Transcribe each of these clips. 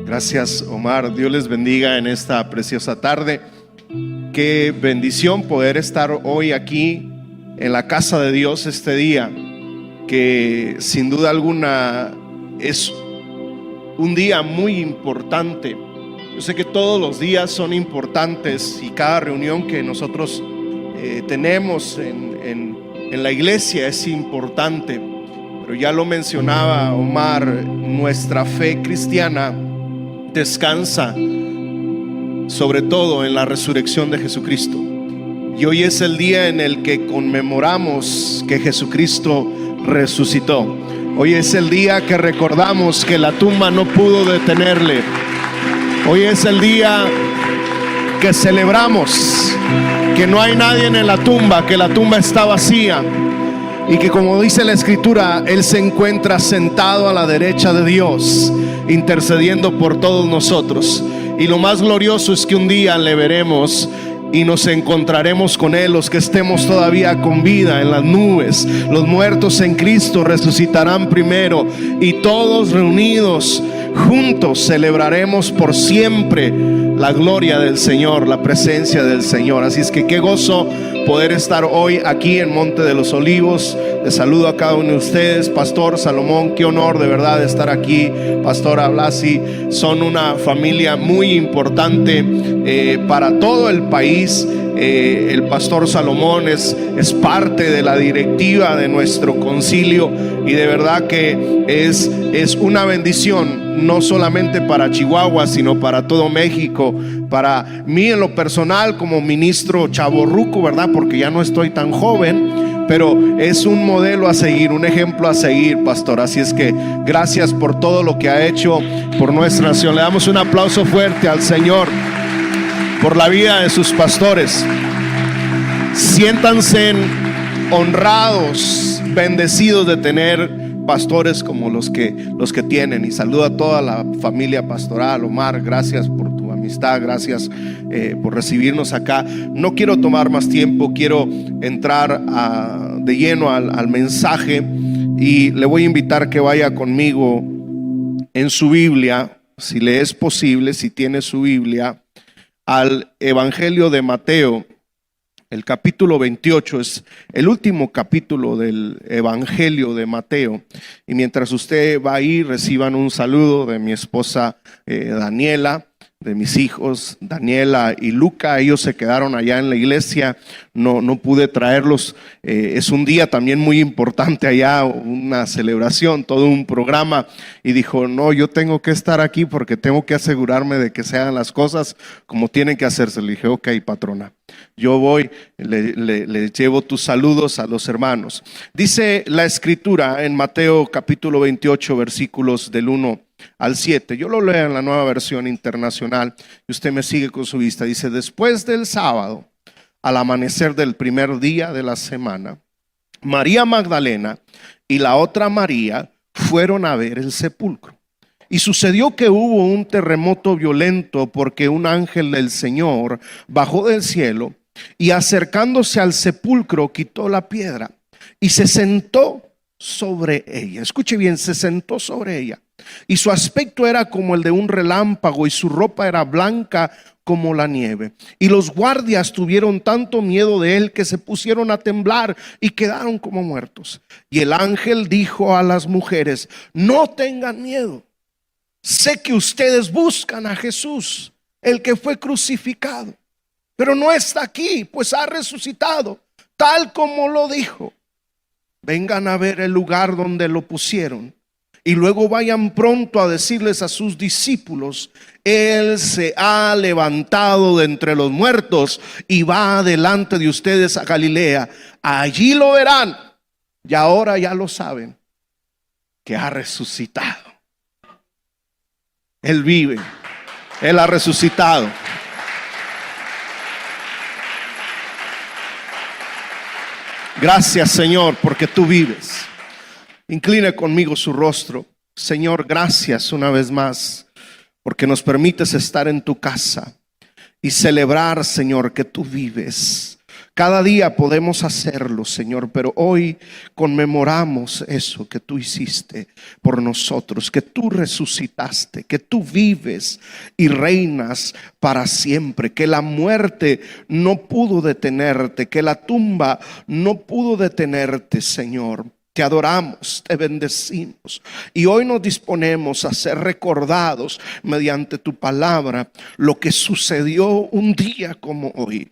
Gracias, Omar. Dios les bendiga en esta preciosa tarde. Qué bendición poder estar hoy aquí en la casa de Dios este día, que sin duda alguna es un día muy importante. Yo sé que todos los días son importantes y cada reunión que nosotros tenemos en la iglesia es importante. Pero ya lo mencionaba Omar, nuestra fe cristiana descansa sobre todo en la resurrección de Jesucristo. Y hoy es el día en el que conmemoramos que Jesucristo resucitó. Hoy es el día que recordamos que la tumba no pudo detenerle. Hoy es el día que celebramos que no hay nadie en la tumba, que la tumba está vacía. Y que, como dice la Escritura, Él se encuentra sentado a la derecha de Dios, intercediendo por todos nosotros. Y lo más glorioso es que un día le veremos y nos encontraremos con Él, los que estemos todavía con vida en las nubes. Los muertos en Cristo resucitarán primero, y todos reunidos juntos celebraremos por siempre la gloria del Señor, la presencia del Señor. Así es que qué gozo poder estar hoy aquí en Monte de los Olivos. Les saludo a cada uno de ustedes. Pastor Salomón, qué honor de verdad estar aquí. Pastora Blasi, son una familia muy importante para todo el país. El pastor Salomón es parte de la directiva de nuestro concilio, y de verdad que es una bendición, no solamente para Chihuahua, sino para todo México. Para mí en lo personal, como ministro chavorruco, ¿verdad? Porque ya no estoy tan joven, pero es un modelo a seguir, un ejemplo a seguir, pastor. Así es que gracias por todo lo que ha hecho por nuestra nación. Le damos un aplauso fuerte al Señor por la vida de sus pastores. Siéntanse honrados, bendecidos de tener pastores como los que tienen. Y saludo a toda la familia pastoral. Omar, gracias por tu amistad, gracias por recibirnos acá. No quiero tomar más tiempo, quiero entrar de lleno al mensaje, y le voy a invitar que vaya conmigo en su Biblia, si le es posible, si tiene su Biblia, al Evangelio de Mateo. El capítulo 28 es el último capítulo del Evangelio de Mateo. Y mientras usted va ahí, reciban un saludo de mi esposa Daniela, de mis hijos Daniela y Luca. Ellos se quedaron allá en la iglesia, no pude traerlos. Es un día también muy importante allá, una celebración, todo un programa, y dijo: no, yo tengo que estar aquí porque tengo que asegurarme de que se hagan las cosas como tienen que hacerse. Le dije: ok, patrona, yo voy, le llevo tus saludos a los hermanos. Dice la Escritura en Mateo capítulo 28, versículos del 1 al 7. Yo lo leo en la Nueva Versión Internacional y usted me sigue con su vista. Dice: después del sábado, al amanecer del primer día de la semana, María Magdalena y la otra María fueron a ver el sepulcro. Y sucedió que hubo un terremoto violento, porque un ángel del Señor bajó del cielo y, acercándose al sepulcro, quitó la piedra y se sentó sobre ella. Escuche bien, se sentó sobre ella. Y su aspecto era como el de un relámpago, y su ropa era blanca como la nieve. Y los guardias tuvieron tanto miedo de él que se pusieron a temblar y quedaron como muertos. Y el ángel dijo a las mujeres: no tengan miedo. Sé que ustedes buscan a Jesús, el que fue crucificado, pero no está aquí, pues ha resucitado, tal como lo dijo. Vengan a ver el lugar donde lo pusieron, y luego vayan pronto a decirles a sus discípulos: Él se ha levantado de entre los muertos y va delante de ustedes a Galilea. Allí lo verán. Y ahora ya lo saben, que ha resucitado. Él vive, Él ha resucitado. Gracias, Señor, porque tú vives. Incline conmigo su rostro. Señor, gracias una vez más porque nos permites estar en tu casa y celebrar, Señor, que tú vives, Cada día podemos hacerlo, Señor, pero hoy conmemoramos eso que tú hiciste por nosotros, que tú resucitaste, que tú vives y reinas para siempre, que la muerte no pudo detenerte, que la tumba no pudo detenerte, Señor. Te adoramos, te bendecimos y hoy nos disponemos a ser recordados mediante tu palabra lo que sucedió un día como hoy.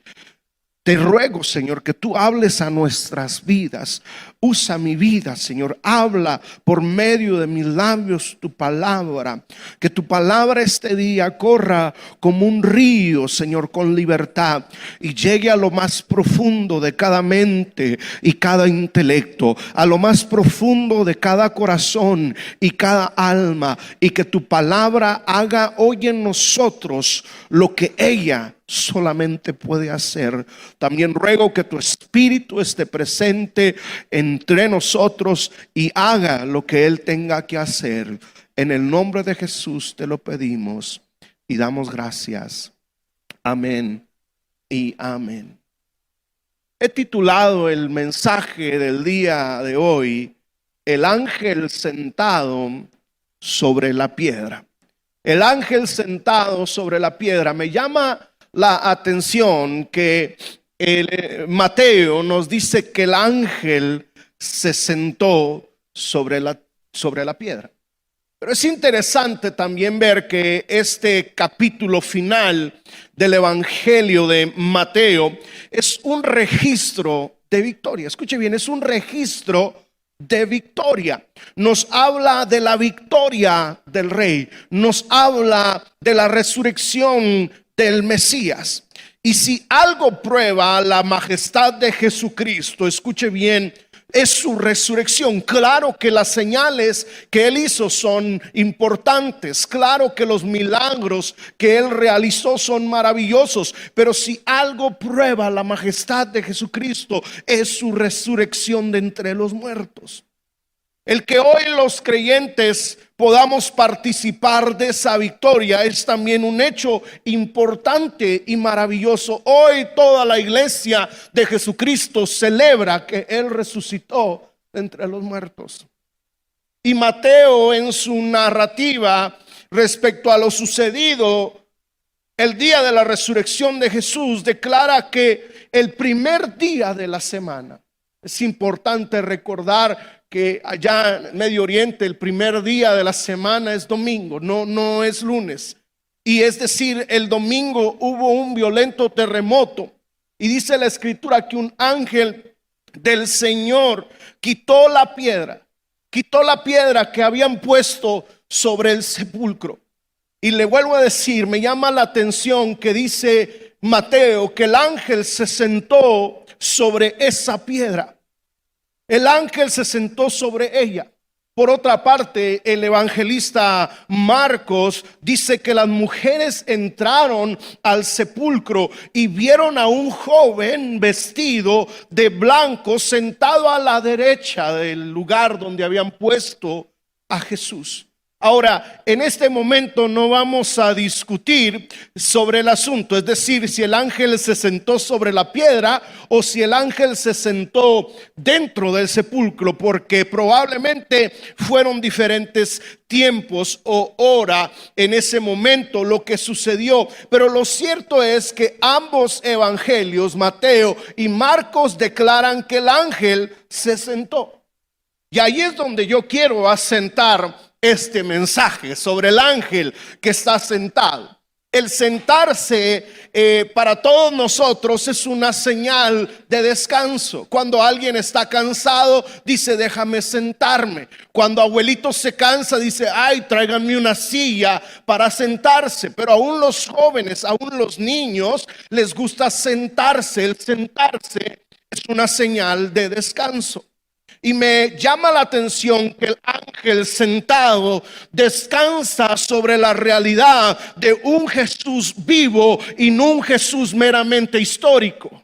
Te ruego, Señor, que tú hables a nuestras vidas. Usa mi vida, Señor. Habla por medio de mis labios tu palabra. Que tu palabra este día corra como un río, Señor, con libertad y llegue a lo más profundo de cada mente y cada intelecto, a lo más profundo de cada corazón y cada alma, y que tu palabra haga hoy en nosotros lo que ella solamente puede hacer. También ruego que tu Espíritu esté presente entre nosotros y haga lo que Él tenga que hacer. En el nombre de Jesús te lo pedimos y damos gracias. Amén y amén. He titulado el mensaje del día de hoy: el ángel sentado sobre la piedra. El ángel sentado sobre la piedra. Me llama la atención que Mateo nos dice que el ángel se sentó sobre la piedra. Pero es interesante también ver que este capítulo final del Evangelio de Mateo es un registro de victoria. Escuche bien, es un registro de victoria. Nos habla de la victoria del Rey, nos habla de la resurrección del Mesías. Y si algo prueba la majestad de Jesucristo, escuche bien, es su resurrección. Claro que las señales que Él hizo son importantes, claro que los milagros que Él realizó son maravillosos, pero si algo prueba la majestad de Jesucristo, es su resurrección de entre los muertos. El que hoy los creyentes podamos participar de esa victoria es también un hecho importante y maravilloso. Hoy toda la iglesia de Jesucristo celebra que Él resucitó de entre los muertos. Y Mateo, en su narrativa respecto a lo sucedido el día de la resurrección de Jesús, declara que el primer día de la semana, es importante recordar que allá en Medio Oriente el primer día de la semana es domingo, no es lunes. Y es decir, el domingo hubo un violento terremoto. Y dice la escritura que un ángel del Señor quitó la piedra que habían puesto sobre el sepulcro. Y le vuelvo a decir, me llama la atención que dice Mateo que el ángel se sentó sobre esa piedra. El ángel se sentó sobre ella. Por otra parte, el evangelista Marcos dice que las mujeres entraron al sepulcro y vieron a un joven vestido de blanco sentado a la derecha del lugar donde habían puesto a Jesús. Ahora, en este momento no vamos a discutir sobre el asunto, es decir, si el ángel se sentó sobre la piedra o si el ángel se sentó dentro del sepulcro, porque probablemente fueron diferentes tiempos o hora en ese momento lo que sucedió. Pero lo cierto es que ambos evangelios, Mateo y Marcos, declaran que el ángel se sentó. Y ahí es donde yo quiero asentar este mensaje sobre el ángel que está sentado. El sentarse para todos nosotros es una señal de descanso. Cuando alguien está cansado, dice déjame sentarme. Cuando abuelito se cansa, dice ay, tráiganme una silla para sentarse. Pero aún los jóvenes, aún los niños les gusta sentarse. El sentarse es una señal de descanso. Y me llama la atención que el ángel sentado descansa sobre la realidad de un Jesús vivo y no un Jesús meramente histórico.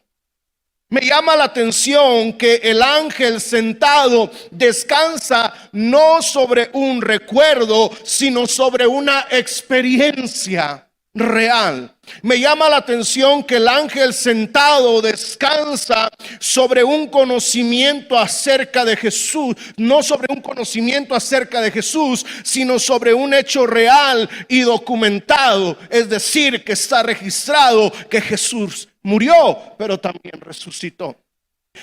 Me llama la atención que el ángel sentado descansa no sobre un recuerdo, sino sobre una experiencia real. Me llama la atención que el ángel sentado descansa sobre un conocimiento acerca de Jesús, no sobre un conocimiento acerca de Jesús, sino sobre un hecho real y documentado. Es decir, que está registrado que Jesús murió, pero también resucitó.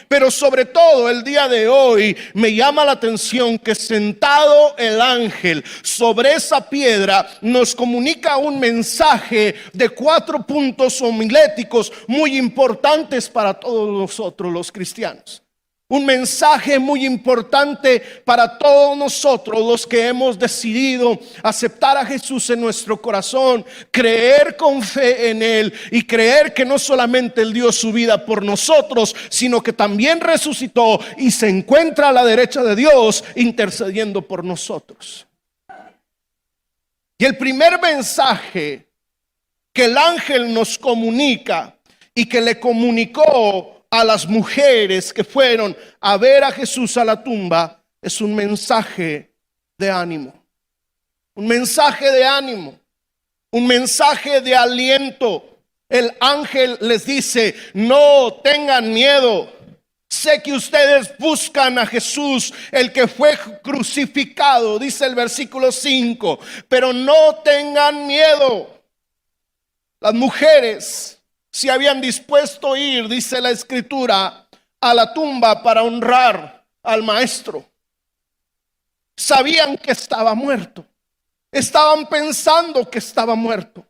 Pero sobre todo el día de hoy me llama la atención que sentado el ángel sobre esa piedra nos comunica un mensaje de 4 puntos homiléticos muy importantes para todos nosotros los cristianos. Un mensaje muy importante para todos nosotros los que hemos decidido aceptar a Jesús en nuestro corazón, creer con fe en Él y creer que no solamente Él dio su vida por nosotros, sino que también resucitó y se encuentra a la derecha de Dios intercediendo por nosotros. Y el primer mensaje que el ángel nos comunica y que le comunicó a las mujeres que fueron a ver a Jesús a la tumba es un mensaje de ánimo. Un mensaje de ánimo, un mensaje de aliento. El ángel les dice: no tengan miedo. Sé que ustedes buscan a Jesús, el que fue crucificado, dice el versículo 5, pero no tengan miedo. Las mujeres se habían dispuesto a ir, dice la escritura, a la tumba para honrar al maestro. Sabían que estaba muerto. Estaban pensando que estaba muerto.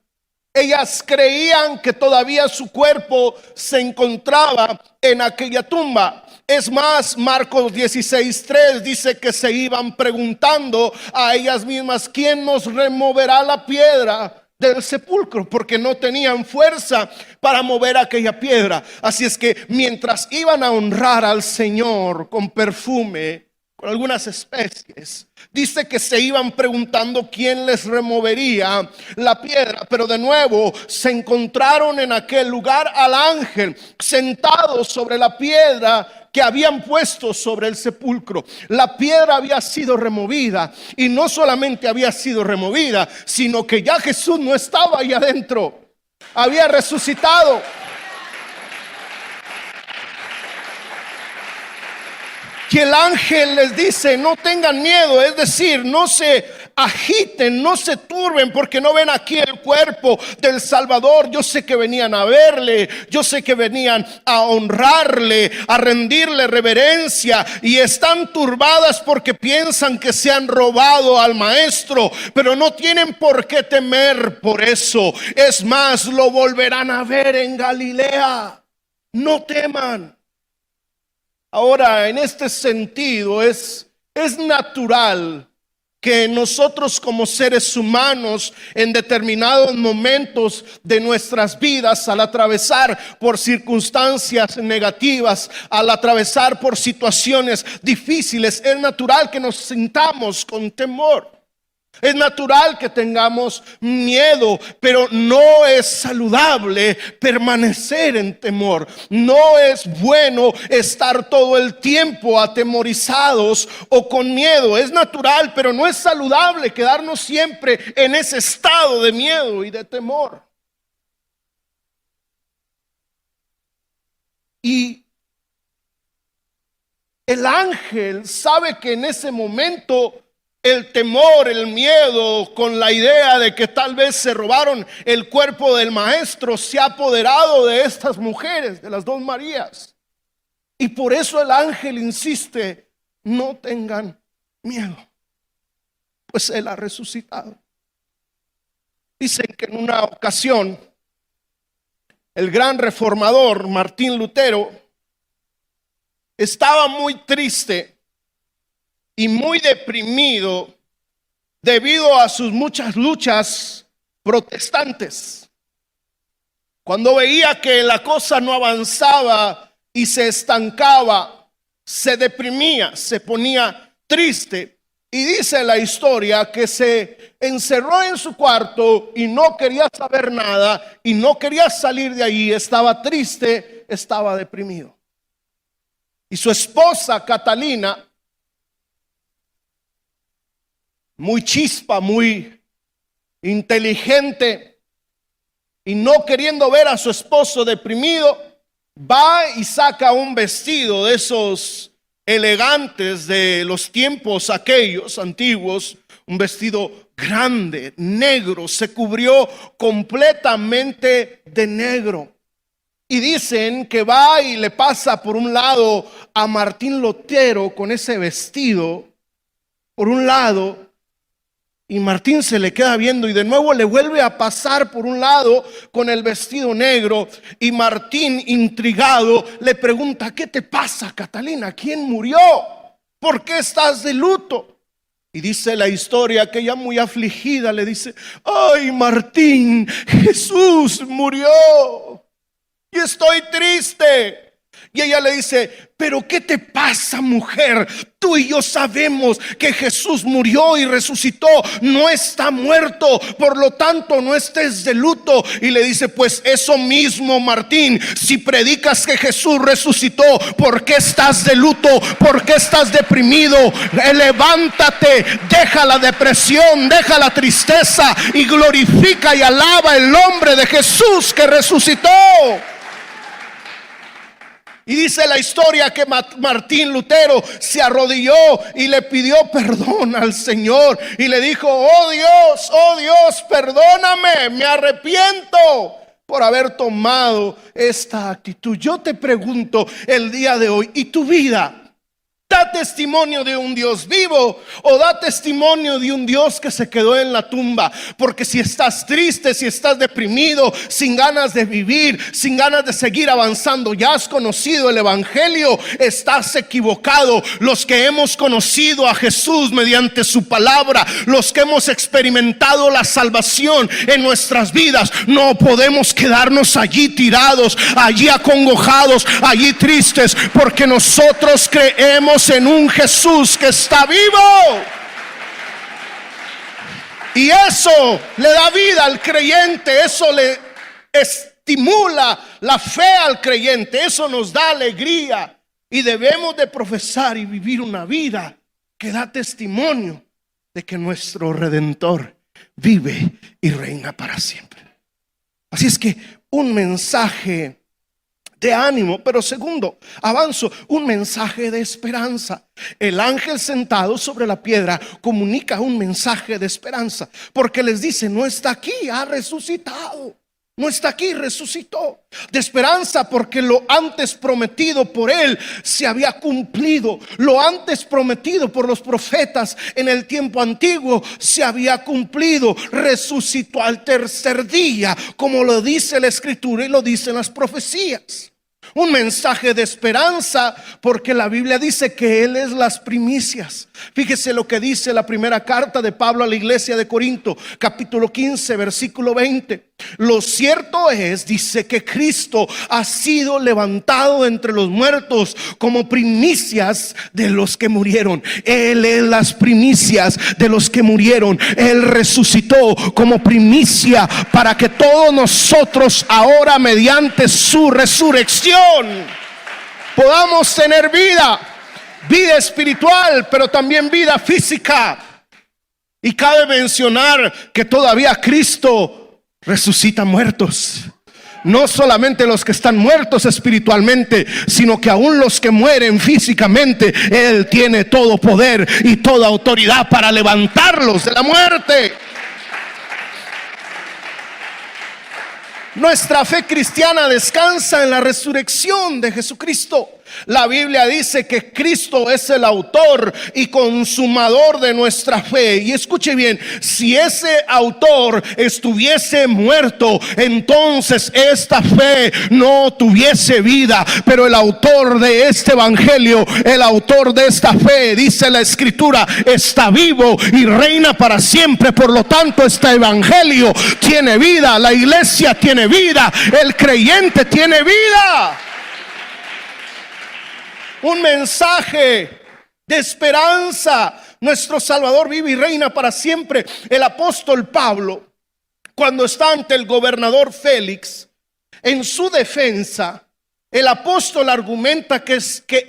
Ellas creían que todavía su cuerpo se encontraba en aquella tumba. Es más, Marcos 16:3 dice que se iban preguntando a ellas mismas: ¿quién nos removerá la piedra del sepulcro? Porque no tenían fuerza para mover aquella piedra. Así es que mientras iban a honrar al Señor con perfume, con algunas especies, dice que se iban preguntando quién les removería la piedra. Pero de nuevo se encontraron en aquel lugar al ángel sentado sobre la piedra que habían puesto sobre el sepulcro. La piedra había sido removida, y no solamente había sido removida, sino que ya Jesús no estaba ahí adentro, había resucitado. Que el ángel les dice: no tengan miedo, es decir, no se agiten, no se turben porque no ven aquí el cuerpo del Salvador. Yo sé que venían a verle, yo sé que venían a honrarle, a rendirle reverencia, y están turbadas porque piensan que se han robado al maestro, pero no tienen por qué temer por eso. Es más, lo volverán a ver en Galilea. No teman. Ahora, en este sentido, es natural que nosotros como seres humanos en determinados momentos de nuestras vidas, al atravesar por circunstancias negativas, al atravesar por situaciones difíciles, es natural que nos sintamos con temor. Es natural que tengamos miedo, pero no es saludable permanecer en temor. No es bueno estar todo el tiempo atemorizados o con miedo. Es natural, pero no es saludable quedarnos siempre en ese estado de miedo y de temor. Y el ángel sabe que en ese momento el temor, el miedo, con la idea de que tal vez se robaron el cuerpo del maestro, se ha apoderado de estas mujeres, de las dos Marías. Y por eso el ángel insiste: no tengan miedo, pues Él ha resucitado. Dicen que en una ocasión el gran reformador Martín Lutero estaba muy triste y muy deprimido debido a sus muchas luchas protestantes. Cuando veía que la cosa no avanzaba y se estancaba, se deprimía, se ponía triste. Y dice la historia que se encerró en su cuarto y no quería saber nada y no quería salir de ahí. Estaba triste, estaba deprimido. Y su esposa Catalina, muy chispa, muy inteligente, y no queriendo ver a su esposo deprimido, va y saca un vestido de esos elegantes de los tiempos aquellos antiguos, un vestido grande, negro, se cubrió completamente de negro. Y dicen que va y le pasa por un lado a Martín Lutero con ese vestido, por un lado, y Martín se le queda viendo y de nuevo le vuelve a pasar por un lado con el vestido negro. Y Martín, intrigado, le pregunta: ¿qué te pasa, Catalina? ¿Quién murió? ¿Por qué estás de luto? Y dice la historia que ella, muy afligida, le dice: ay, Martín, Jesús murió y estoy triste. Y ella le dice: pero ¿qué te pasa, mujer? Tú y yo sabemos que Jesús murió y resucitó, no está muerto, por lo tanto no estés de luto. Y le dice: pues eso mismo, Martín, si predicas que Jesús resucitó, ¿por qué estás de luto? ¿Por qué estás deprimido? Levántate, deja la depresión, deja la tristeza y glorifica y alaba el nombre de Jesús que resucitó. Y dice la historia que Martín Lutero se arrodilló y le pidió perdón al Señor y le dijo: oh Dios, perdóname, me arrepiento por haber tomado esta actitud. Yo te pregunto el día de hoy, ¿y tu vida da testimonio de un Dios vivo o da testimonio de un Dios que se quedó en la tumba? Porque si estás triste, si estás deprimido, sin ganas de vivir, sin ganas de seguir avanzando, ya has conocido el evangelio, estás equivocado. Los que hemos conocido a Jesús mediante su palabra, los que hemos experimentado la salvación en nuestras vidas, no podemos quedarnos allí tirados, allí acongojados, allí tristes, porque nosotros creemos en un Jesús que está vivo. Y eso le da vida al creyente, eso le estimula la fe al creyente, eso nos da alegría. Y debemos de profesar y vivir una vida que da testimonio de que nuestro Redentor vive y reina para siempre. Así es que un mensaje de ánimo, pero segundo, avanzo, un mensaje de esperanza. El ángel sentado sobre la piedra comunica un mensaje de esperanza, porque les dice: no está aquí, ha resucitado. No está aquí, resucitó. De esperanza porque lo antes prometido por él se había cumplido. Lo antes prometido por los profetas en el tiempo antiguo se había cumplido. Resucitó al tercer día, como lo dice la escritura y lo dicen las profecías. Un mensaje de esperanza porque la Biblia dice que Él es las primicias. Fíjese lo que dice la primera carta de Pablo a la iglesia de Corinto, capítulo 15, versículo 20. Lo cierto es, dice, que Cristo ha sido levantado entre los muertos como primicias de los que murieron. Él es las primicias de los que murieron. Él resucitó como primicia para que todos nosotros ahora, mediante su resurrección, podamos tener vida espiritual, pero también vida física. Y cabe mencionar que todavía Cristo resucita muertos. No solamente los que están muertos espiritualmente, sino que aún los que mueren físicamente, Él tiene todo poder y toda autoridad para levantarlos de la muerte. Nuestra fe cristiana descansa en la resurrección de Jesucristo. La Biblia dice que Cristo es el autor y consumador de nuestra fe. Y escuche bien, si ese autor estuviese muerto, entonces esta fe no tuviese vida. Pero el autor de este evangelio, el autor de esta fe, dice la escritura, está vivo y reina para siempre. Por lo tanto, este evangelio tiene vida, la iglesia tiene vida, el creyente tiene vida. Un mensaje de esperanza. Nuestro Salvador vive y reina para siempre. El apóstol Pablo, cuando está ante el gobernador Félix, en su defensa, el apóstol argumenta que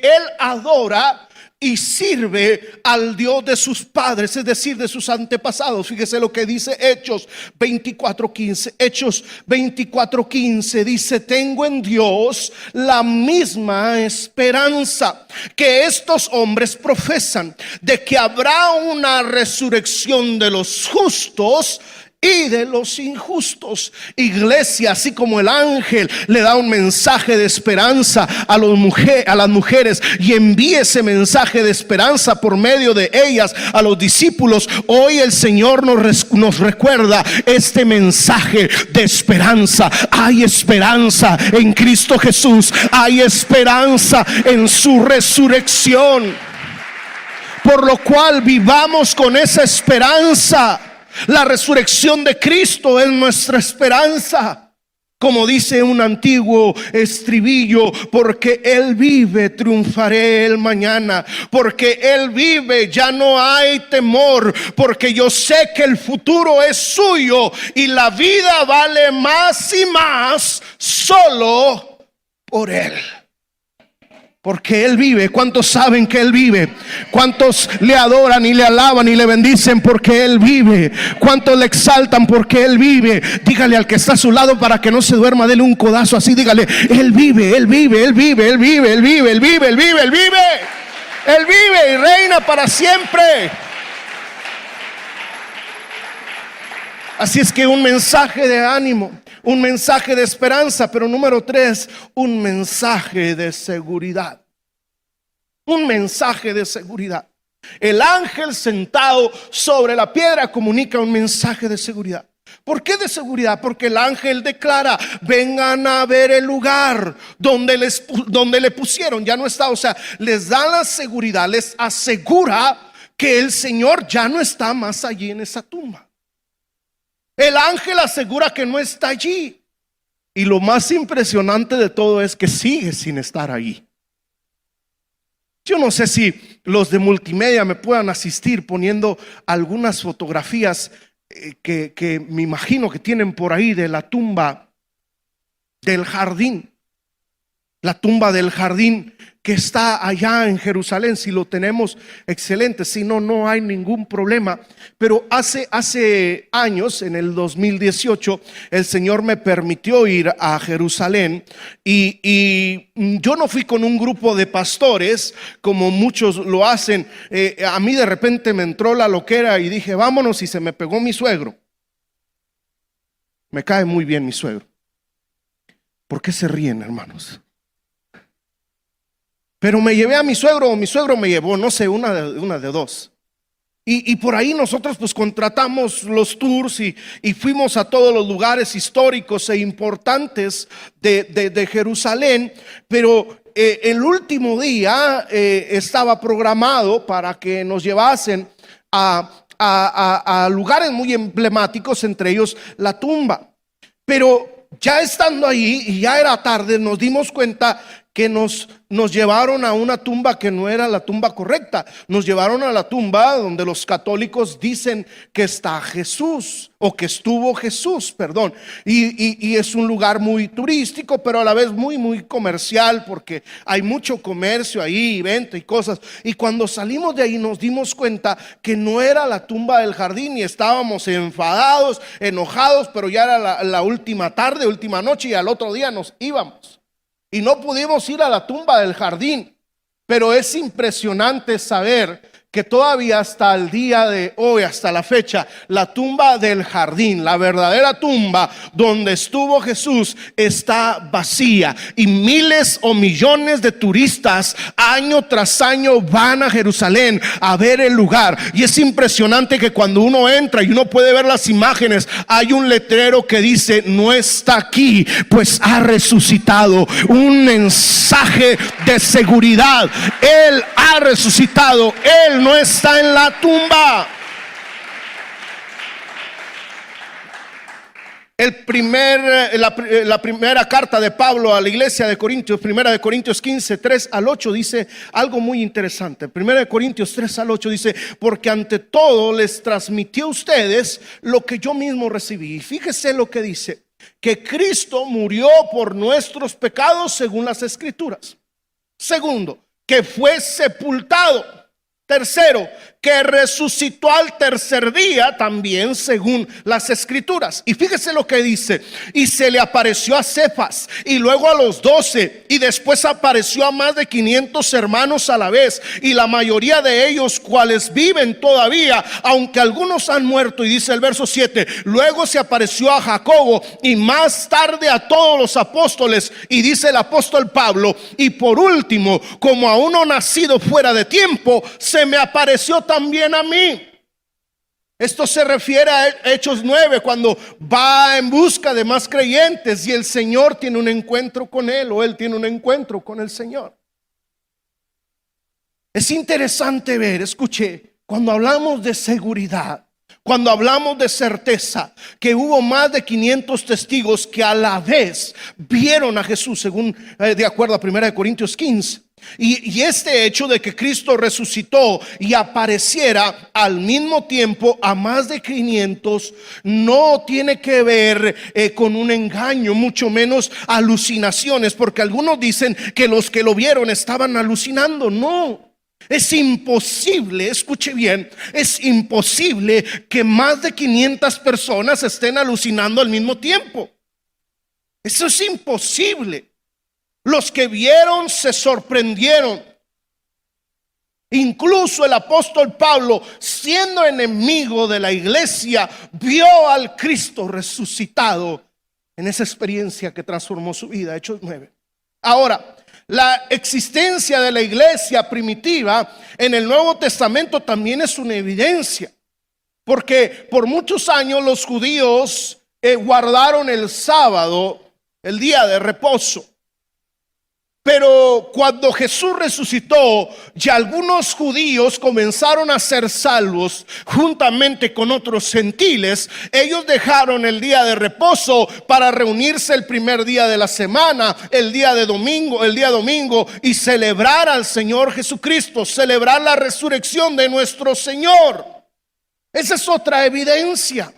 él adora y sirve al Dios de sus padres, es decir, de sus antepasados. Fíjese lo que dice Hechos 24:15. Hechos 24:15 dice: tengo en Dios la misma esperanza que estos hombres profesan, de que habrá una resurrección de los justos y de los injustos. Iglesia, así como el ángel le da un mensaje de esperanza a las mujeres y envía ese mensaje de esperanza por medio de ellas a los discípulos, hoy el Señor nos recuerda este mensaje de esperanza. Hay esperanza en Cristo Jesús, hay esperanza en su resurrección, por lo cual vivamos con esa esperanza. La resurrección de Cristo es nuestra esperanza. Como dice un antiguo estribillo: porque Él vive, triunfaré el mañana. Porque Él vive, ya no hay temor. Porque yo sé que el futuro es suyo y la vida vale más y más solo por Él. Porque Él vive. ¿Cuántos saben que Él vive? ¿Cuántos le adoran y le alaban y le bendicen porque Él vive? ¿Cuántos le exaltan porque Él vive? Dígale al que está a su lado, para que no se duerma, dele un codazo así, dígale: Él vive, Él vive, Él vive, Él vive, Él vive, Él vive, Él vive, Él vive. Él vive y reina para siempre. Así es que un mensaje de ánimo, un mensaje de esperanza, pero número 3, un mensaje de seguridad. Un mensaje de seguridad. El ángel sentado sobre la piedra comunica un mensaje de seguridad. ¿Por qué de seguridad? Porque el ángel declara: vengan a ver el lugar donde le pusieron. Ya no está, o sea, les da la seguridad, les asegura que el Señor ya no está más allí en esa tumba. El ángel asegura que no está allí. Y lo más impresionante de todo es que sigue sin estar allí. Yo no sé si los de multimedia me puedan asistir poniendo algunas fotografías que me imagino que tienen por ahí de la tumba del jardín. La tumba del jardín que está allá en Jerusalén. Si lo tenemos, excelente. Si no, no hay ningún problema. Pero hace años, en el 2018, el Señor me permitió ir a Jerusalén. Y yo no fui con un grupo de pastores como muchos lo hacen. A mí de repente me entró la loquera y dije: vámonos. Y se me pegó mi suegro. Me cae muy bien mi suegro. ¿Por qué se ríen, hermanos? Pero me llevé a mi suegro, o mi suegro me llevó, no sé, una de dos. Y por ahí nosotros pues contratamos los tours y fuimos a todos los lugares históricos e importantes de Jerusalén. Pero el último día estaba programado para que nos llevasen a lugares muy emblemáticos, entre ellos la tumba. Pero ya estando ahí y ya era tarde, nos dimos cuenta que nos llevaron a una tumba que no era la tumba correcta. Nos llevaron a la tumba donde los católicos dicen que está Jesús, o que estuvo Jesús, perdón. Y es un lugar muy turístico, pero a la vez muy, muy comercial, porque hay mucho comercio ahí, venta y cosas. Y cuando salimos de ahí nos dimos cuenta que no era la tumba del jardín, y estábamos enfadados, enojados, pero ya era la última tarde, última noche, y al otro día nos íbamos. Y no pudimos ir a la tumba del jardín. Pero es impresionante saber que todavía hasta el día de hoy, hasta la fecha, la tumba del jardín, la verdadera tumba donde estuvo Jesús, está vacía. Y miles o millones de turistas año tras año van a Jerusalén a ver el lugar. Y es impresionante que cuando uno entra y uno puede ver las imágenes, hay un letrero que dice: no está aquí, pues ha resucitado. Un mensaje de seguridad. Él ha resucitado. Él no está en la tumba. La primera carta de Pablo a la iglesia de Corintios, primera de Corintios 15, 3 al 8, dice algo muy interesante. Primera de Corintios 3 al 8 dice: porque ante todo les transmití a ustedes lo que yo mismo recibí. Y fíjese lo que dice: que Cristo murió por nuestros pecados según las Escrituras. Segundo, que fue sepultado. Tercero, que resucitó al tercer día, también según las escrituras. Y fíjese lo que dice: y se le apareció a Cefas, y luego a los 12, y después apareció a más de 500 hermanos a la vez, y la mayoría de ellos cuales viven todavía, aunque algunos han muerto. Y dice el verso 7: luego se apareció a Jacobo, y más tarde a todos los apóstoles. Y dice el apóstol Pablo: y por último, como a uno nacido fuera de tiempo, se me apareció también a mí. Esto se refiere a Hechos 9, cuando va en busca de más creyentes y el Señor tiene un encuentro con él, o él tiene un encuentro con el Señor. Es interesante ver, escuche, cuando hablamos de seguridad, cuando hablamos de certeza, que hubo más de 500 testigos que a la vez vieron a Jesús, según de acuerdo a 1 Corintios 15. Y este hecho de que Cristo resucitó y apareciera al mismo tiempo a más de 500 no tiene que ver con un engaño, mucho menos alucinaciones, porque algunos dicen que los que lo vieron estaban alucinando. No, es imposible, escuche bien, es imposible que más de 500 personas estén alucinando al mismo tiempo. Eso es imposible. Los que vieron se sorprendieron. Incluso el apóstol Pablo, siendo enemigo de la iglesia, vio al Cristo resucitado en esa experiencia que transformó su vida. Hechos 9. Ahora, la existencia de la iglesia primitiva en el Nuevo Testamento también es una evidencia, porque por muchos años los judíos guardaron el sábado, el día de reposo. Pero cuando Jesús resucitó, ya algunos judíos comenzaron a ser salvos juntamente con otros gentiles. Ellos dejaron el día de reposo para reunirse el primer día de la semana, el día domingo, y celebrar al Señor Jesucristo, celebrar la resurrección de nuestro Señor. Esa es otra evidencia.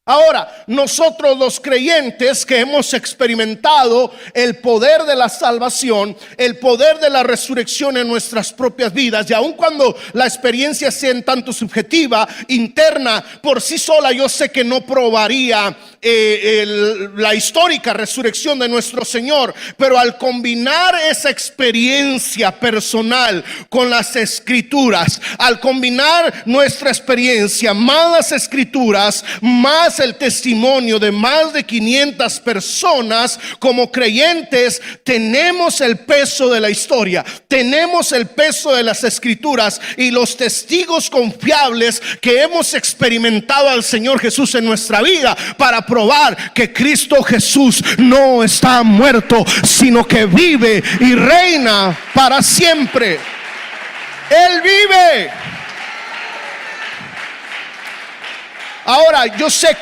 Ahora, nosotros los creyentes que hemos experimentado el poder de la salvación, el poder de la resurrección en nuestras propias vidas, y aun cuando la experiencia sea en tanto subjetiva, interna, por sí sola, yo sé que no probaría la histórica resurrección de nuestro Señor, pero al combinar esa experiencia personal con las escrituras, al combinar nuestra experiencia más las escrituras, más el testimonio de más de 500 personas, como creyentes tenemos el peso de la historia, tenemos el peso de las escrituras y los testigos confiables que hemos experimentado al Señor Jesús en nuestra vida, para probar que Cristo Jesús no está muerto, sino que vive y reina para siempre. Él vive. Ahora, yo sé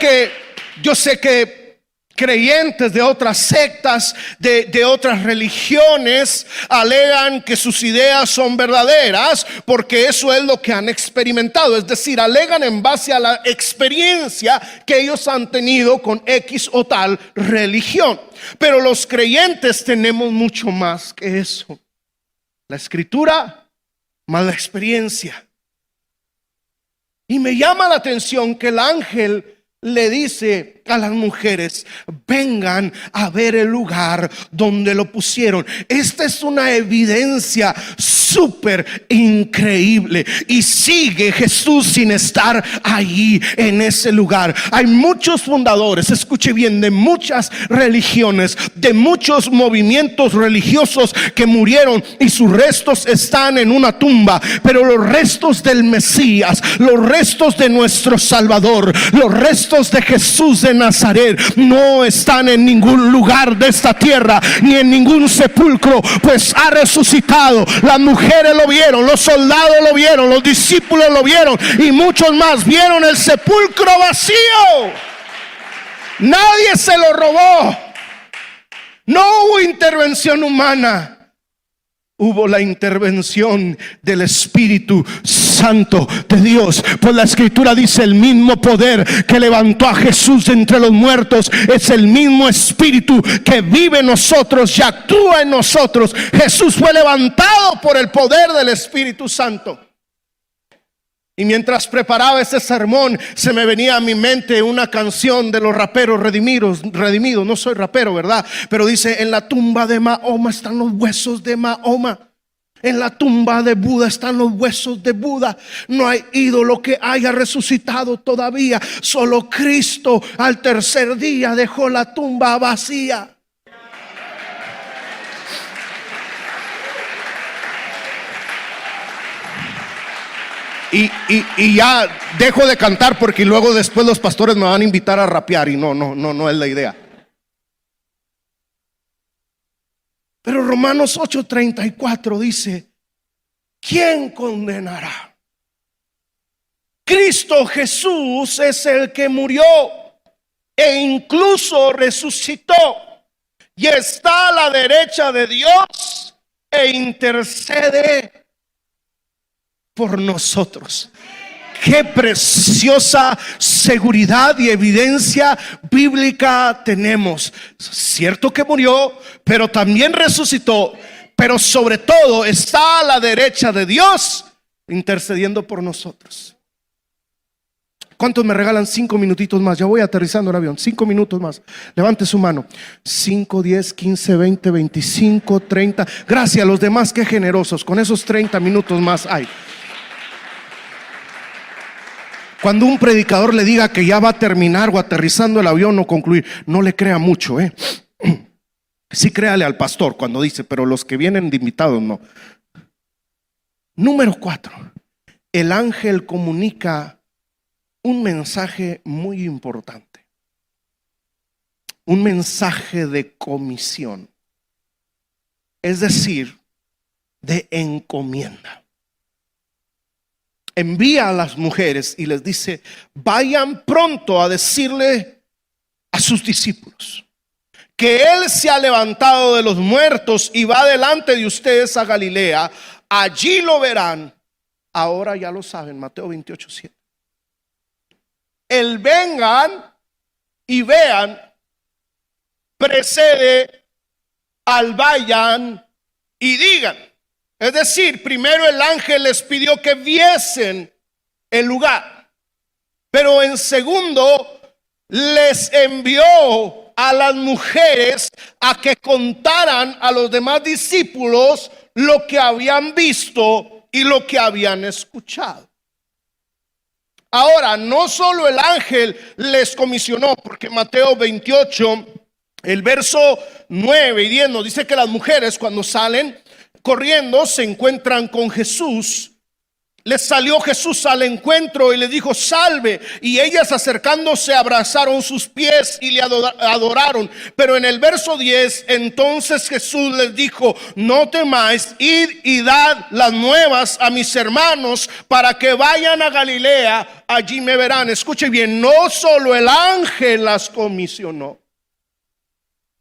que creyentes de otras sectas, de otras religiones, alegan que sus ideas son verdaderas porque eso es lo que han experimentado. Es decir, alegan en base a la experiencia que ellos han tenido con X o tal religión. Pero los creyentes tenemos mucho más que eso: la escritura más la experiencia. Y me llama la atención que el ángel le dice a las mujeres: vengan a ver el lugar donde lo pusieron. Esta es una evidencia súper increíble, y sigue Jesús sin estar ahí en ese lugar. Hay muchos fundadores, escuche bien, de muchas religiones, de muchos movimientos religiosos que murieron y sus restos están en una tumba, pero los restos del Mesías, los restos de nuestro Salvador, los restos de Jesús de Nazaret no están en ningún lugar de esta tierra, ni en ningún sepulcro, pues ha resucitado. Las mujeres lo vieron, los soldados lo vieron, los discípulos lo vieron, y muchos más vieron el sepulcro vacío. Nadie se lo robó. No hubo intervención humana. hubo la intervención del Espíritu Santo de Dios. Pues la Escritura dice: el mismo poder que levantó a Jesús de entre los muertos es el mismo Espíritu que vive en nosotros y actúa en nosotros. Jesús fue levantado por el poder del Espíritu Santo. Y mientras preparaba este sermón, se me venía a mi mente una canción de los raperos redimidos. No soy rapero, ¿verdad? Pero dice: en la tumba de Mahoma están los huesos de Mahoma. En la tumba de Buda están los huesos de Buda. No hay ídolo que haya resucitado todavía. Solo Cristo al tercer día dejó la tumba vacía. Y ya dejo de cantar, porque luego después los pastores me van a invitar a rapear y no es la idea. Pero Romanos 8:34 dice: ¿quién condenará? Cristo Jesús es el que murió e incluso resucitó y está a la derecha de Dios e intercede por nosotros. Qué preciosa seguridad y evidencia bíblica tenemos. Cierto que murió, pero también resucitó, pero sobre todo está a la derecha de Dios intercediendo por nosotros. ¿Cuántos me regalan 5 minutitos más? Ya voy aterrizando el avión. 5 minutos más. Levante su mano. 5, 10, 15, 20, 25, 30. Gracias a los demás, qué generosos. Con esos 30 minutos más hay. Cuando un predicador le diga que ya va a terminar o aterrizando el avión o concluir, no le crea mucho, Sí, créale al pastor cuando dice, pero los que vienen de invitados no. Número 4. El ángel comunica un mensaje muy importante. Un mensaje de comisión. Es decir, de encomienda. Envía a las mujeres y les dice: vayan pronto a decirle a sus discípulos que Él se ha levantado de los muertos y va delante de ustedes a Galilea. Allí lo verán. Ahora ya lo saben, Mateo 28:7. El vengan y vean precede al vayan y digan. Es decir, primero el ángel les pidió que viesen el lugar, pero en segundo les envió a las mujeres a que contaran a los demás discípulos lo que habían visto y lo que habían escuchado. Ahora, no solo el ángel les comisionó, porque Mateo 28, el verso 9 y 10 nos dice que las mujeres, cuando salen corriendo, se encuentran con Jesús. Les salió Jesús al encuentro y le dijo: salve. Y ellas, acercándose, abrazaron sus pies y le adoraron. Pero en el verso 10, entonces Jesús les dijo: no temáis, id y dad las nuevas a mis hermanos, para que vayan a Galilea, allí me verán. Escuche bien, no solo el ángel las comisionó,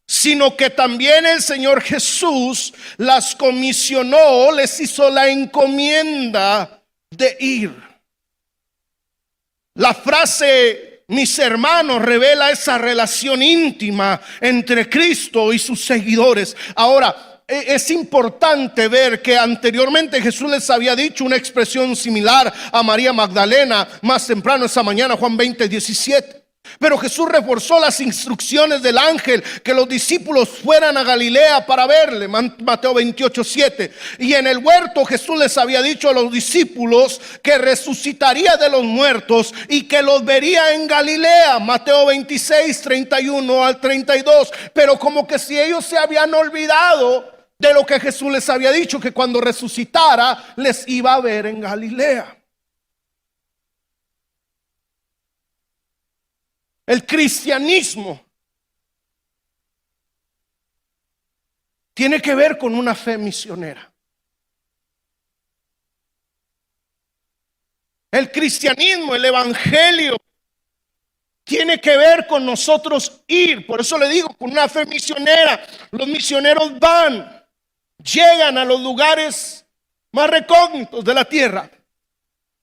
sino que también el Señor Jesús las comisionó, les hizo la encomienda de ir. La frase mis hermanos revela esa relación íntima entre Cristo y sus seguidores. Ahora, es importante ver que anteriormente Jesús les había dicho una expresión similar a María Magdalena más temprano esa mañana, Juan 20:17. Pero Jesús reforzó las instrucciones del ángel, que los discípulos fueran a Galilea para verle, Mateo 28:7. Y en el huerto Jesús les había dicho a los discípulos que resucitaría de los muertos y que los vería en Galilea, Mateo 26:31 al 32. Pero como que si ellos se habían olvidado de lo que Jesús les había dicho, que cuando resucitara les iba a ver en Galilea. El cristianismo tiene que ver con una fe misionera. El cristianismo, el evangelio, tiene que ver con nosotros ir. Por eso le digo, con una fe misionera. Los misioneros van. llegan a los lugares más recónditos de la tierra,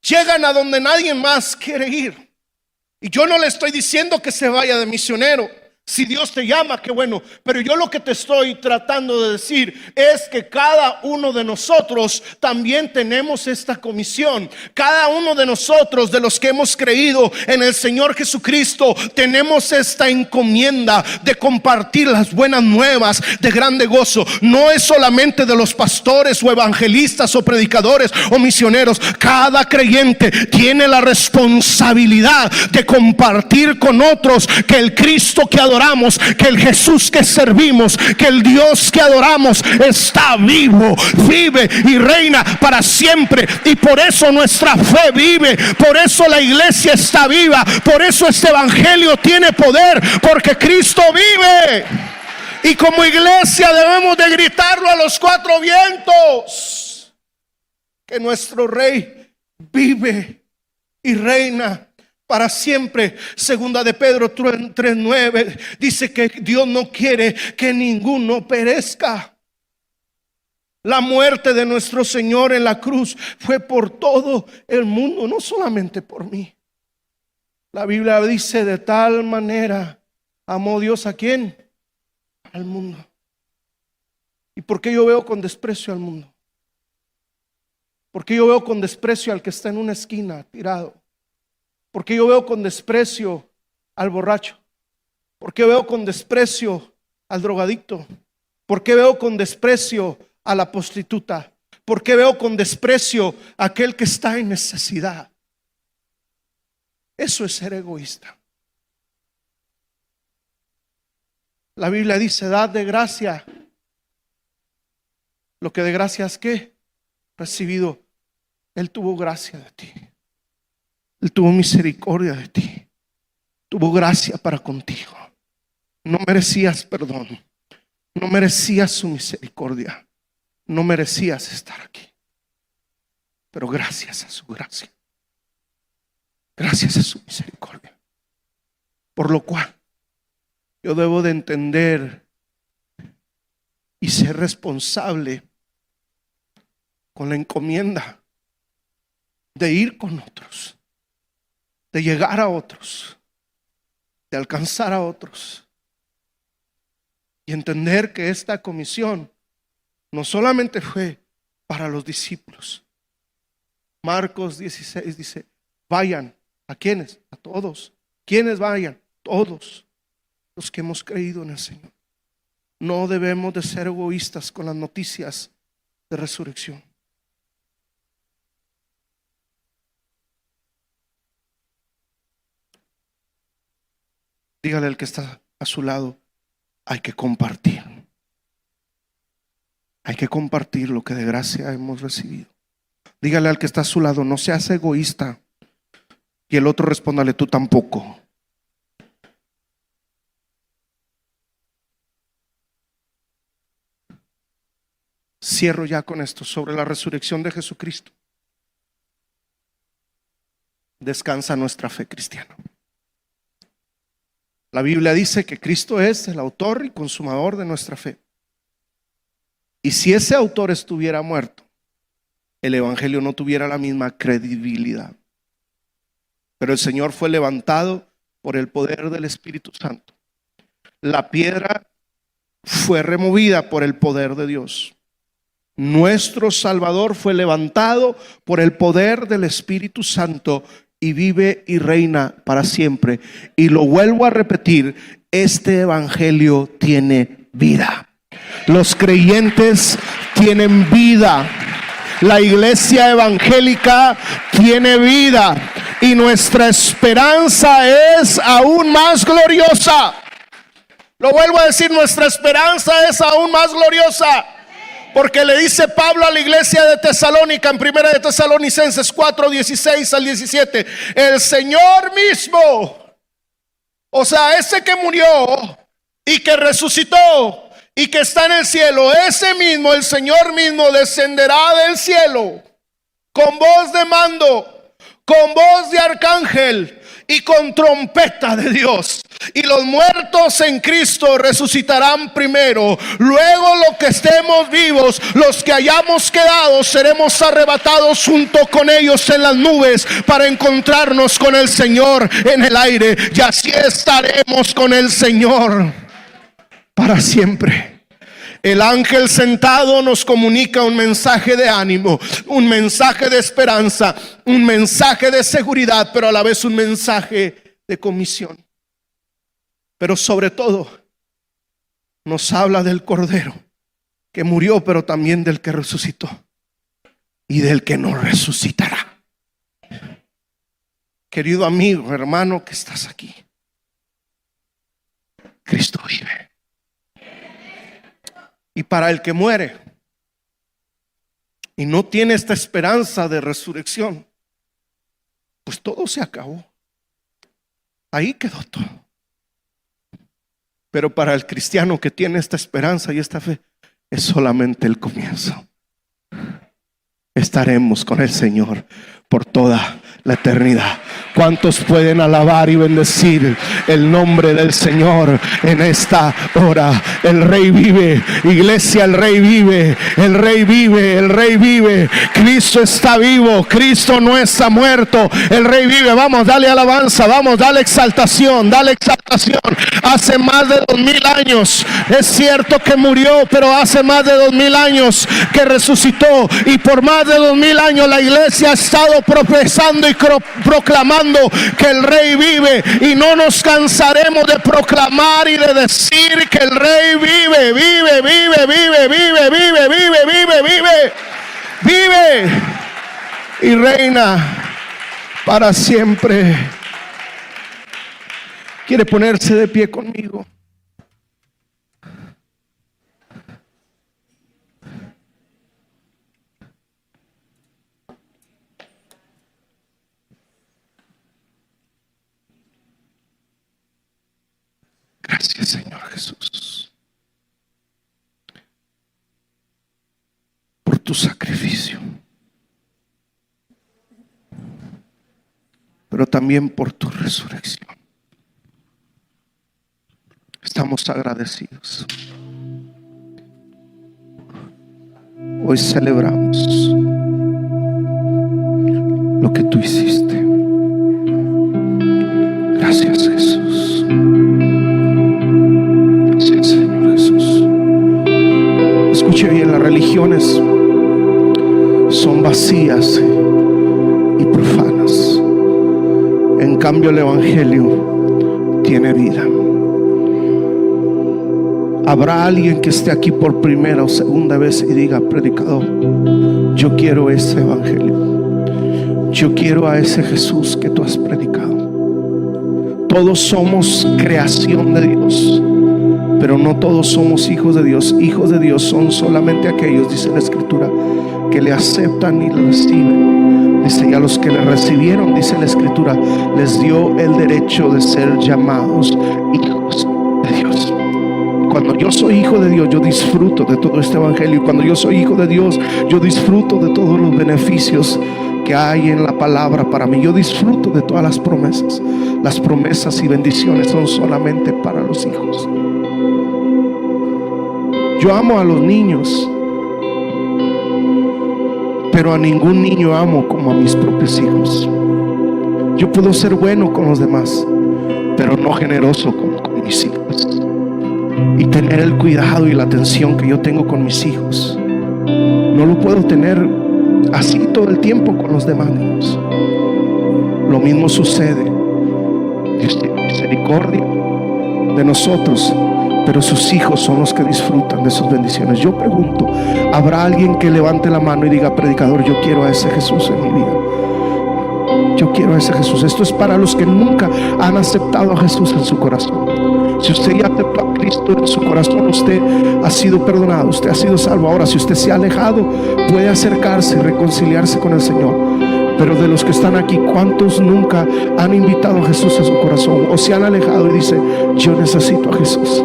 llegan a donde nadie más quiere ir. Y yo no le estoy diciendo que se vaya de misionero. Si Dios te llama, qué bueno. Pero yo lo que te estoy tratando de decir es que cada uno de nosotros también tenemos esta comisión. Cada uno de nosotros, de los que hemos creído en el Señor Jesucristo, tenemos esta encomienda de compartir las buenas nuevas de grande gozo. No es solamente de los pastores o evangelistas o predicadores o misioneros. Cada creyente tiene la responsabilidad de compartir con otros que el Cristo que adoramos, que el Jesús que servimos, que el Dios que adoramos está vivo, vive y reina para siempre. Y por eso nuestra fe vive, por eso la iglesia está viva, por eso este evangelio tiene poder, porque Cristo vive. Y como iglesia debemos de gritarlo a los cuatro vientos, que nuestro Rey vive y reina para siempre. Segunda de Pedro 3:9 dice que Dios no quiere que ninguno perezca. La muerte de nuestro Señor en la cruz fue por todo el mundo, no solamente por mí. La Biblia dice: de tal manera amó Dios ¿a quién? Al mundo. ¿Y por qué yo veo con desprecio al mundo? ¿Por qué yo veo con desprecio al que está en una esquina tirado? ¿Por qué yo veo con desprecio al borracho? ¿Por qué veo con desprecio al drogadicto? ¿Por qué veo con desprecio a la prostituta? ¿Por qué veo con desprecio a aquel que está en necesidad? Eso es ser egoísta. La Biblia dice: dad de gracia lo que de gracia es que recibido. Él tuvo gracia de ti. Él tuvo misericordia de ti. Tuvo gracia para contigo. No merecías perdón. No merecías su misericordia. No merecías estar aquí. Pero gracias a su gracia, gracias a su misericordia, por lo cual yo debo de entender y ser responsable con la encomienda de ir con otros, de llegar a otros, de alcanzar a otros, y entender que esta comisión no solamente fue para los discípulos. Marcos 16 dice: vayan. ¿A quiénes? A todos. ¿Quiénes vayan? Todos los que hemos creído en el Señor. No debemos de ser egoístas con las noticias de resurrección. Dígale al que está a su lado: hay que compartir. Hay que compartir lo que de gracia hemos recibido. Dígale al que está a su lado: no seas egoísta. Y el otro respóndale: tú tampoco. Cierro ya con esto sobre la resurrección de Jesucristo. Descansa nuestra fe cristiana. La Biblia dice que Cristo es el autor y consumador de nuestra fe. Y si ese autor estuviera muerto, el evangelio no tuviera la misma credibilidad. Pero el Señor fue levantado por el poder del Espíritu Santo. La piedra fue removida por el poder de Dios. Nuestro Salvador fue levantado por el poder del Espíritu Santo y vive y reina para siempre. Y lo vuelvo a repetir: este evangelio tiene vida. Los creyentes tienen vida. La iglesia evangélica tiene vida. Y nuestra esperanza es aún más gloriosa. Lo vuelvo a decir: nuestra esperanza es aún más gloriosa. Porque le dice Pablo a la iglesia de Tesalónica en 1 de Tesalonicenses 4:16 al 17: el Señor mismo, o sea, ese que murió y que resucitó y que está en el cielo, ese mismo, el Señor mismo, descenderá del cielo con voz de mando, con voz de arcángel y con trompeta de Dios. Y los muertos en Cristo resucitarán primero. Luego los que estemos vivos, los que hayamos quedado, seremos arrebatados junto con ellos en las nubes para encontrarnos con el Señor en el aire. Y así estaremos con el Señor para siempre. El ángel sentado nos comunica un mensaje de ánimo, un mensaje de esperanza, un mensaje de seguridad, pero a la vez un mensaje de comisión. Pero sobre todo nos habla del Cordero que murió, pero también del que resucitó y del que nos resucitará. Querido amigo, hermano que estás aquí, Cristo vive. Y para el que muere y no tiene esta esperanza de resurrección, pues todo se acabó. Ahí quedó todo. Pero para el cristiano que tiene esta esperanza y esta fe, es solamente el comienzo. Estaremos con el Señor por toda la eternidad. ¿Cuántos pueden alabar y bendecir el nombre del Señor en esta hora? El Rey vive, iglesia, el Rey vive, el Rey vive, el Rey vive. Cristo está vivo, Cristo no está muerto, el Rey vive. Vamos, dale alabanza, vamos, dale exaltación, dale exaltación. Hace más de 2000 años, es cierto que murió, pero hace más de 2000 años que resucitó, y por más de 2000 años la iglesia ha estado profesando y proclamando que el Rey vive, y no nos cansaremos de proclamar y de decir que el Rey vive, vive, vive, vive, vive, vive, vive, vive, vive, vive y reina para siempre. ¿Quiere ponerse de pie conmigo? Gracias, Señor Jesús, por tu sacrificio, pero también por tu resurrección. Estamos agradecidos. Hoy celebramos lo que tú hiciste. Gracias, Jesús. Gracias, Señor Jesús. Escuche bien, las religiones son vacías y profanas. En cambio, el Evangelio tiene vida. Habrá alguien que esté aquí por primera o segunda vez y diga: predicador, yo quiero ese Evangelio, yo quiero a ese Jesús que tú has predicado. Todos somos creación de Dios, pero no todos somos hijos de Dios. Hijos de Dios son solamente aquellos, dice la Escritura, que le aceptan y le reciben. Dice: y a los que le recibieron, dice la Escritura, les dio el derecho de ser llamados hijos de Dios. Cuando yo soy hijo de Dios, yo disfruto de todo este Evangelio. Y cuando yo soy hijo de Dios, yo disfruto de todos los beneficios que hay en la palabra para mí. Yo disfruto de todas las promesas. Las promesas y bendiciones son solamente para los hijos. Yo amo a los niños, pero a ningún niño amo como a mis propios hijos. Yo puedo ser bueno con los demás, pero no generoso con mis hijos. Y tener el cuidado y la atención que yo tengo con mis hijos, no lo puedo tener así todo el tiempo con los demás niños. Lo mismo sucede. Dios tiene misericordia de nosotros, pero sus hijos son los que disfrutan de sus bendiciones. Yo pregunto: ¿habrá alguien que levante la mano y diga: predicador, yo quiero a ese Jesús en mi vida? Yo quiero a ese Jesús. Esto es para los que nunca han aceptado a Jesús en su corazón. Si usted ya aceptó a Cristo en su corazón, usted ha sido perdonado, usted ha sido salvo. Ahora, si usted se ha alejado, puede acercarse y reconciliarse con el Señor. Pero de los que están aquí, ¿cuántos nunca han invitado a Jesús a su corazón o se han alejado y dicen: yo necesito a Jesús?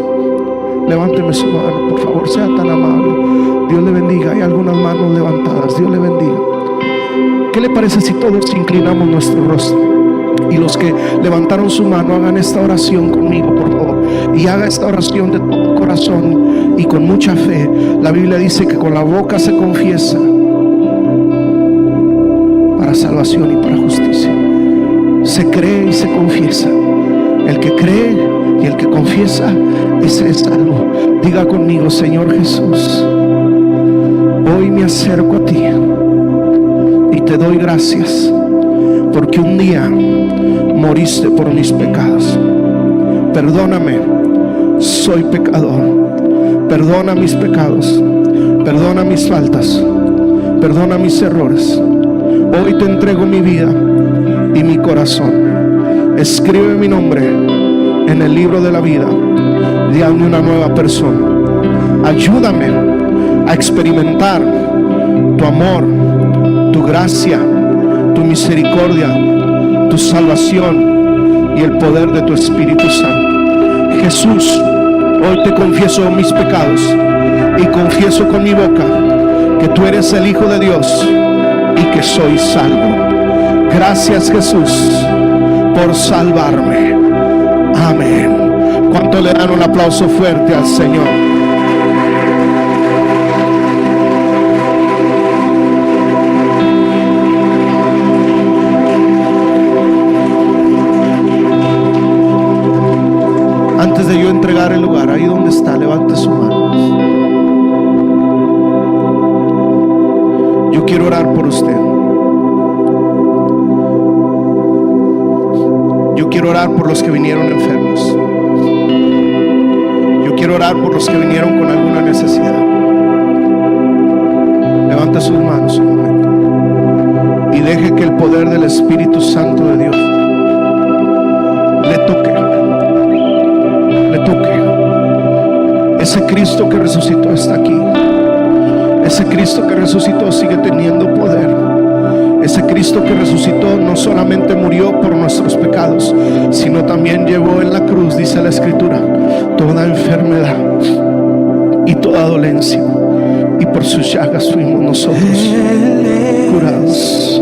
Levánteme su mano, por favor, sea tan amable. Dios le bendiga. Hay algunas manos levantadas. Dios le bendiga. ¿Qué le parece si todos inclinamos nuestro rostro Y los que levantaron su mano, hagan esta oración conmigo, por favor. Y haga esta oración de todo corazón y con mucha fe. La Biblia dice que con la boca se confiesa para salvación y para justicia. Se cree y se confiesa. El que cree y el que confiesa, ese es salvo. Diga conmigo: Señor Jesús, hoy me acerco a ti y te doy gracias porque un día moriste por mis pecados. Perdóname, soy pecador. Perdona mis pecados, perdona mis faltas, perdona mis errores. Hoy te entrego mi vida y mi corazón. Escribe mi nombre en el libro de la vida y hazme una nueva persona. Ayúdame a experimentar tu amor, tu gracia, tu misericordia, tu salvación y el poder de tu Espíritu Santo. Jesús, hoy te confieso mis pecados y confieso con mi boca que tú eres el Hijo de Dios y que soy salvo. Gracias, Jesús, por salvarme. Amén. ¿Cuánto le dan un aplauso fuerte al Señor? Antes de yo entregar el lugar, ahí donde está, levante su mano. Yo quiero orar por usted. Yo quiero orar por los que vinieron enfermos. Yo quiero orar por los que vinieron con alguna necesidad. Levante sus manos un momento y deje que el poder del Espíritu Santo de Dios le toque. Ese Cristo que resucitó está aquí. Ese Cristo que resucitó sigue teniendo poder. Ese Cristo que resucitó no solamente murió por nuestros pecados, sino también llevó en la cruz, dice la Escritura, toda enfermedad y toda dolencia, y por sus llagas fuimos nosotros curados.